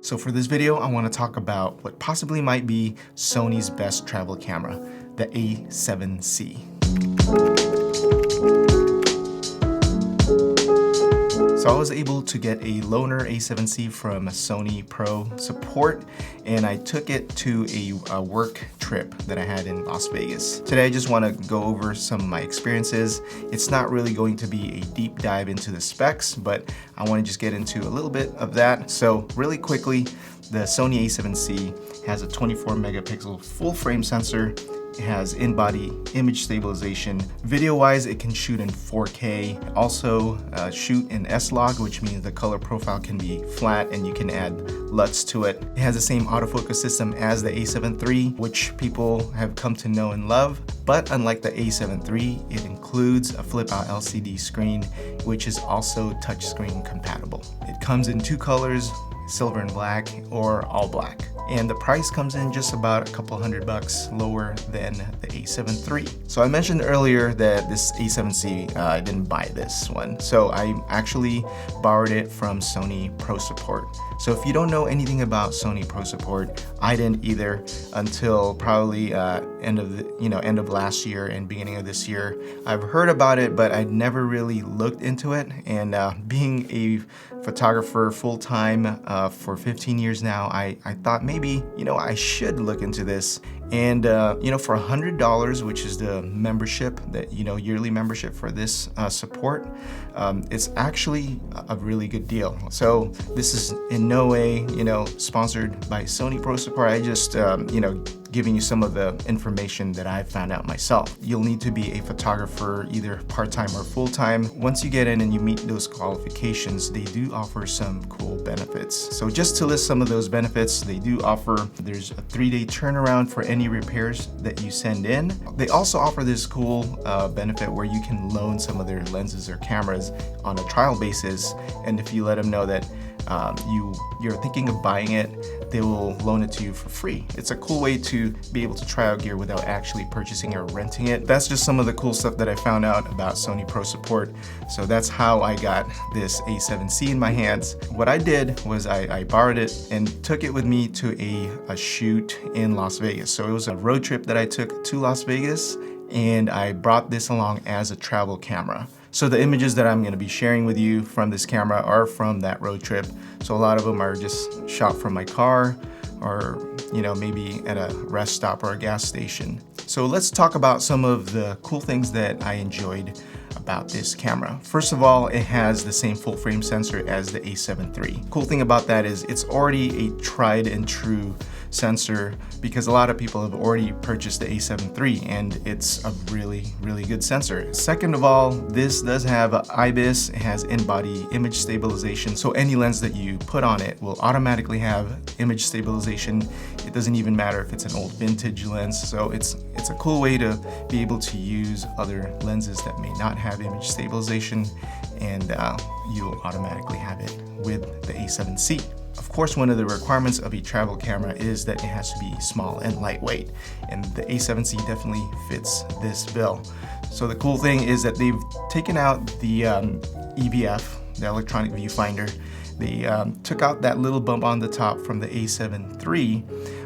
So for this video, I want to talk about what possibly might be Sony's best travel camera, the A7C. So I was able to get a loaner A7C from Sony Pro Support, and I took it to a work trip that I had in Las Vegas. Today I just want to go over some of my experiences. It's not really going to be a deep dive into the specs, but I want to just get into a little bit of that. So really quickly, the Sony A7C has a 24 megapixel full frame sensor. It has in-body image stabilization. Video-wise, it can shoot in 4K. Also shoot in S-Log, which means the color profile can be flat and you can add LUTs to it. It has the same autofocus system as the A7 III, which people have come to know and love. But unlike the A7 III, it includes a flip-out LCD screen, which is also touchscreen compatible. It comes in two colors, silver and black or all black. And the price comes in just about a couple $100 lower than the A7 III. So I mentioned earlier that this A7C, I didn't buy this one. So I actually borrowed it from Sony Pro Support. So if you don't know anything about Sony Pro Support, I didn't either until probably end of last year and beginning of this year. I've heard about it, but I'd never really looked into it. And being a photographer full-time for 15 years now, I thought maybe, I should look into this. And, for $100, which is the membership, that, yearly membership for this support, it's actually a really good deal. So this is in no way, sponsored by Sony Pro Support. I just, giving you some of the information that I found out myself. You'll need to be a photographer, either part-time or full-time. Once you get in and you meet those qualifications, they do offer some cool benefits. So just to list some of those benefits, they do offer, there's a 3-day turnaround for any repairs that you send in. They also offer this cool benefit where you can loan some of their lenses or cameras on a trial basis. And if you let them know that you're thinking of buying it, they will loan it to you for free. It's a cool way to be able to try out gear without actually purchasing or renting it. That's just some of the cool stuff that I found out about Sony Pro Support. So that's how I got this A7C in my hands. What I did was I borrowed it and took it with me to a shoot in Las Vegas. So it was a road trip that I took to Las Vegas, and I brought this along as a travel camera. So the images that I'm going to be sharing with you from this camera are from that road trip. So a lot of them are just shot from my car or, maybe at a rest stop or a gas station. So let's talk about some of the cool things that I enjoyed about this camera. First of all, it has the same full frame sensor as the A7 III. Cool thing about that is it's already a tried and true sensor, because a lot of people have already purchased the A7 III and it's a really, really good sensor. Second of all, this does have IBIS. It has in-body image stabilization. So any lens that you put on it will automatically have image stabilization. It doesn't even matter if it's an old vintage lens. So it's a cool way to be able to use other lenses that may not have image stabilization, and you'll automatically have it with the A7C. Of course, one of the requirements of a travel camera is that it has to be small and lightweight, and the A7C definitely fits this bill. So the cool thing is that they've taken out the EVF, the electronic viewfinder. They took out that little bump on the top from the A7 III,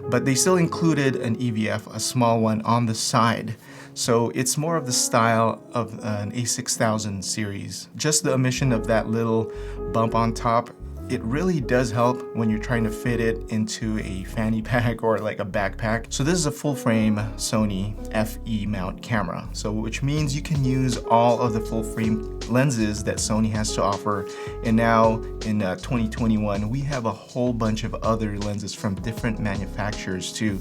but they still included an EVF, a small one, on the side. So it's more of the style of an A6000 series. Just the omission of that little bump on top, it really does help when you're trying to fit it into a fanny pack or like a backpack. So this is a full frame Sony FE mount camera. So which means you can use all of the full frame lenses that Sony has to offer. And now in 2021, we have a whole bunch of other lenses from different manufacturers too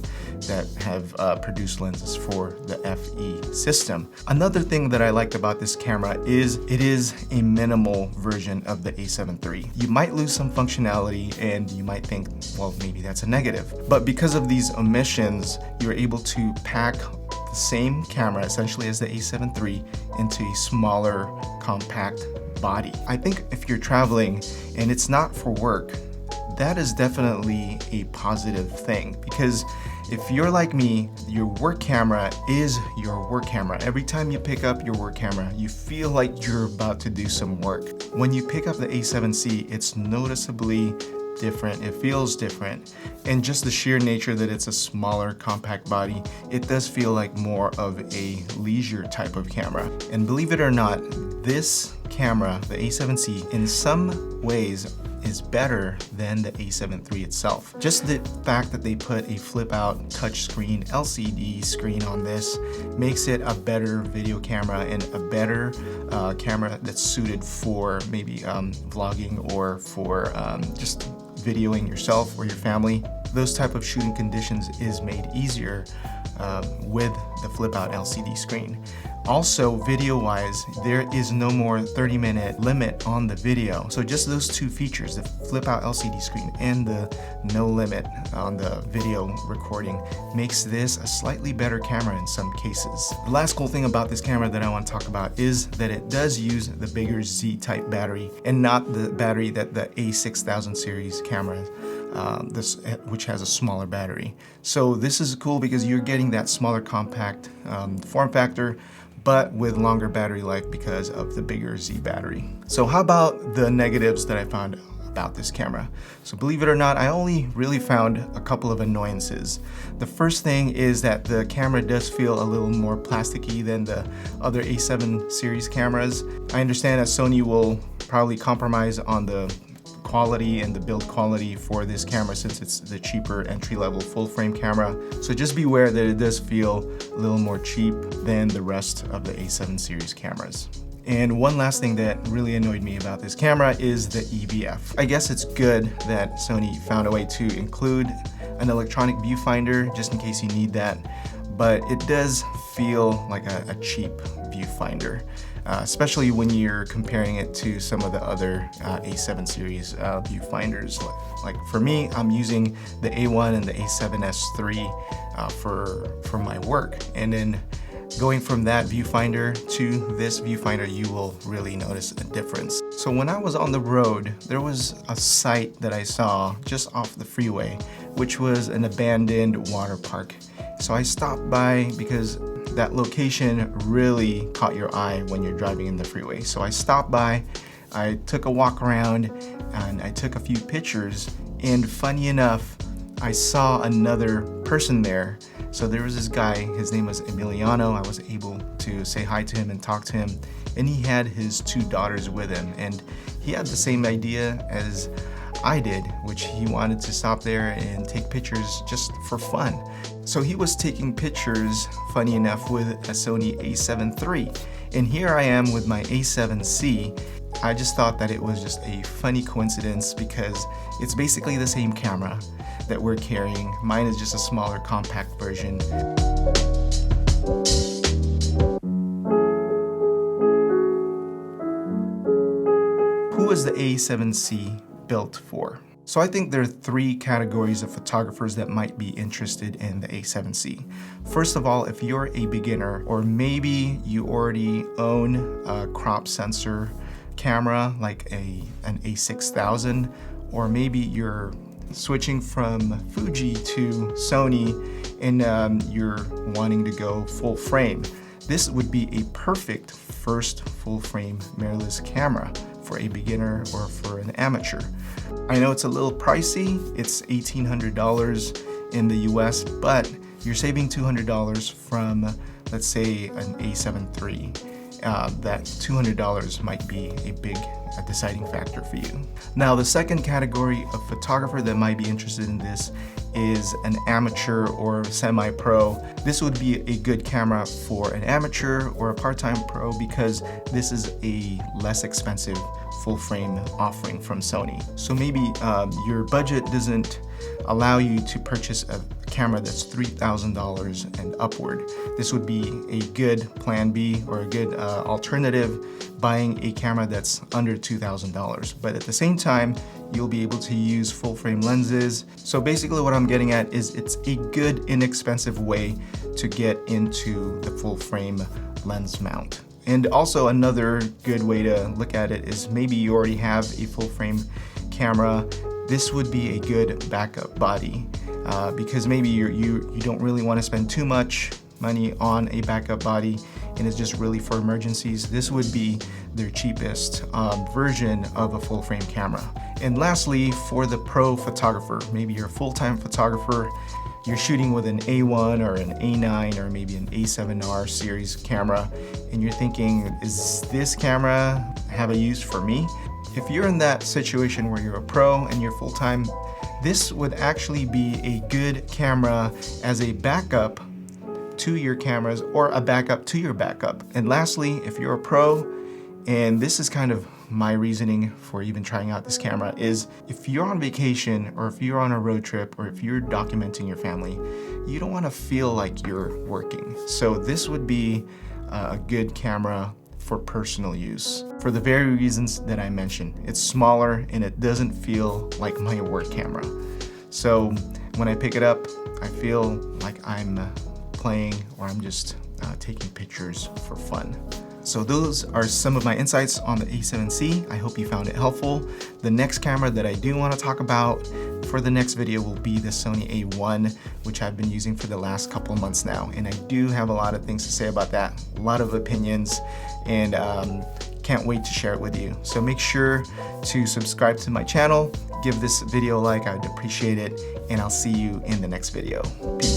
that have produced lenses for the FE system. Another thing that I liked about this camera is it is a minimal version of the A7 III. You might lose some functionality and you might think, well, maybe that's a negative. But because of these omissions, you're able to pack the same camera essentially as the A7 III into a smaller, compact body. I think if you're traveling and it's not for work, that is definitely a positive thing, because if you're like me, your work camera is your work camera. Every time you pick up your work camera, you feel like you're about to do some work. When you pick up the A7C, it's noticeably different, it feels different, and just the sheer nature that it's a smaller compact body, it does feel like more of a leisure type of camera. And believe it or not, this camera, the A7C, in some ways is better than the A7 III itself. Just the fact that they put a flip out touchscreen LCD screen on this makes it a better video camera and a better camera that's suited for maybe vlogging or for just videoing yourself or your family. Those type of shooting conditions is made easier with the flip out LCD screen. Also, video-wise, there is no more 30-minute limit on the video. So just those two features, the flip-out LCD screen and the no limit on the video recording, makes this a slightly better camera in some cases. The last cool thing about this camera that I want to talk about is that it does use the bigger Z-type battery and not the battery that the A6000 series camera which has a smaller battery. So this is cool because you're getting that smaller compact form factor, but with longer battery life because of the bigger Z battery. So how about the negatives that I found about this camera? So believe it or not, I only really found a couple of annoyances. The first thing is that the camera does feel a little more plasticky than the other A7 series cameras. I understand that Sony will probably compromise on the quality and the build quality for this camera since it's the cheaper entry-level full-frame camera. So just beware that it does feel a little more cheap than the rest of the A7 series cameras. And one last thing that really annoyed me about this camera is the EBF. I guess it's good that Sony found a way to include an electronic viewfinder just in case you need that, but it does feel like a cheap viewfinder. Especially when you're comparing it to some of the other A7 series viewfinders. Like for me, I'm using the A1 and the A7S III for my work. And then going from that viewfinder to this viewfinder, you will really notice a difference. So when I was on the road, there was a site that I saw just off the freeway, which was an abandoned water park. So I stopped by because that location really caught your eye when you're driving in the freeway. So I stopped by, I took a walk around, and I took a few pictures, and funny enough, I saw another person there. So there was this guy, his name was Emiliano. I was able to say hi to him and talk to him, and he had his two daughters with him, and he had the same idea as I did, which he wanted to stop there and take pictures just for fun. So he was taking pictures, funny enough, with a Sony A7 III. And here I am with my A7C. I just thought that it was just a funny coincidence because it's basically the same camera that we're carrying. Mine is just a smaller compact version. Who is the A7C built for? So I think there are three categories of photographers that might be interested in the A7C. First of all, if you're a beginner or maybe you already own a crop sensor camera like an A6000, or maybe you're switching from Fuji to Sony and you're wanting to go full frame, this would be a perfect first full frame mirrorless camera for a beginner or for an amateur. I know it's a little pricey, it's $1,800 in the US, but you're saving $200 from, let's say, an A7 III. That $200 might be a big deciding factor for you. Now, the second category of photographer that might be interested in this is an amateur or semi-pro. This would be a good camera for an amateur or a part-time pro because this is a less expensive full-frame offering from Sony. So maybe your budget doesn't allow you to purchase a camera that's $3,000 and upward. This would be a good plan B or a good alternative, buying a camera that's under $2,000. But at the same time, you'll be able to use full frame lenses. So basically what I'm getting at is it's a good, inexpensive way to get into the full frame lens mount. And also another good way to look at it is maybe you already have a full frame camera. This would be a good backup body because maybe you don't really want to spend too much money on a backup body and it's just really for emergencies. This would be their cheapest version of a full frame camera. And lastly, for the pro photographer, maybe you're a full-time photographer, you're shooting with an A1 or an A9 or maybe an A7R series camera, and you're thinking, is this camera have a use for me? If you're in that situation where you're a pro and you're full-time, this would actually be a good camera as a backup to your cameras or a backup to your backup. And lastly, if you're a pro, and this is kind of my reasoning for even trying out this camera, is if you're on vacation or if you're on a road trip or if you're documenting your family, you don't want to feel like you're working. So this would be a good camera for personal use for the very reasons that I mentioned. It's smaller and it doesn't feel like my work camera. So when I pick it up, I feel like I'm playing or I'm just taking pictures for fun. So those are some of my insights on the A7C. I hope you found it helpful. The next camera that I do want to talk about for the next video will be the Sony A1, which I've been using for the last couple of months now. And I do have a lot of things to say about that, a lot of opinions, and can't wait to share it with you. So make sure to subscribe to my channel, give this video a like, I'd appreciate it, and I'll see you in the next video. Peace.